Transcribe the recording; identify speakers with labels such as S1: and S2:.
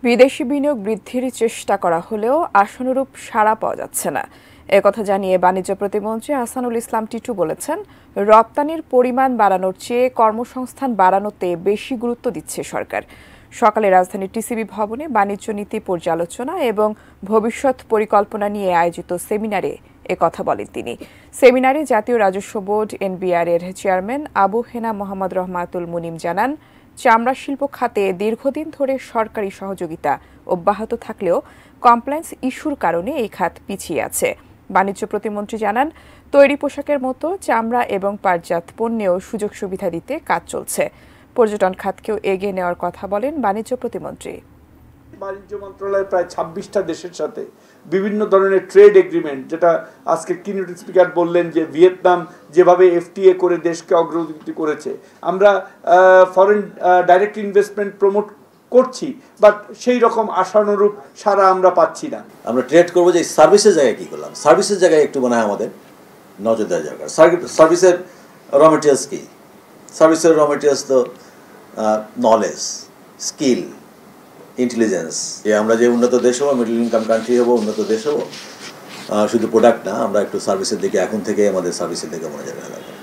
S1: বিদেশি বিনিয়োগ বৃদ্ধির চেষ্টা করা হলেও আশানুরূপ সাড়া পাওয়া যাচ্ছে না। একথা জানিয়ে বাণিজ্য প্রতিমন্ত্রী আহসানুল ইসলাম টিটু বলেছেন, রপ্তানির পরিমাণ বাড়ানোর চেয়ে কর্মসংস্থান বাড়ানোতে বেশি গুরুত্ব দিচ্ছে সরকার। সকালে রাজধানীর টিসিবি ভবনে বাণিজ্য নীতি পর্যালোচনা এবং ভবিষ্যৎ পরিকল্পনা নিয়ে আয়োজিত সেমিনারে একথা বলেন তিনি। সেমিনারে জাতীয় রাজস্ব বোর্ড এনবিআর এর চেয়ারম্যান আবু হেনা মোহাম্মদ রহমাতুল মুনিম জানান, চামড়া শিল্প খাতে দীর্ঘদিন ধরে সরকারি সহযোগিতা অব্যাহত থাকলেও কমপ্লায়েন্স ইস্যুর কারণে এই খাত পিছিয়ে আছে। বাণিজ্য প্রতিমন্ত্রী জানান, তৈরি পোশাকের মতো চামড়া এবং পাটজাত পণ্যেও সুযোগ সুবিধা দিতে কাজ চলছে। পর্যটন খাতকেও এগিয়ে নেওয়ার কথা বলেন বাণিজ্য প্রতিমন্ত্রী।
S2: বাণিজ্য মন্ত্রণালয় প্রায় ২৬টা দেশের সাথে বিভিন্ন ধরনের ট্রেড এগ্রিমেন্ট, যেটা আজকে কিউনিট স্পিকার বললেন যে ভিয়েতনাম যেভাবে এফটিএ করে দেশকে অগ্রগতি করেছে, আমরা ফরেন ডাইরেক্ট ইনভেস্টমেন্ট প্রমোট করছি, বাট সেই রকম আশানুরূপ সারা আমরা পাচ্ছি না।
S3: আমরা ট্রেড করবো যে সার্ভিসের জায়গায় কী করলাম, সার্ভিসের জায়গায় একটু মনে হয় আমাদের নজর দেওয়া দরকার। সার্ভিসের র মেটেরিয়ালস কী? সার্ভিসের র মেটেরিয়ালস তো নলেজ, স্কিল, ইন্টেলিজেন্স। আমরা যে উন্নত দেশ হবো, মিডল ইনকাম কান্ট্রি হবো, উন্নত দেশ হবো, শুধু প্রোডাক্ট না, আমরা একটু সার্ভিসের দিকে এখন থেকে আমাদের সার্ভিসের দিকে মনোযোগ দেওয়া দরকার।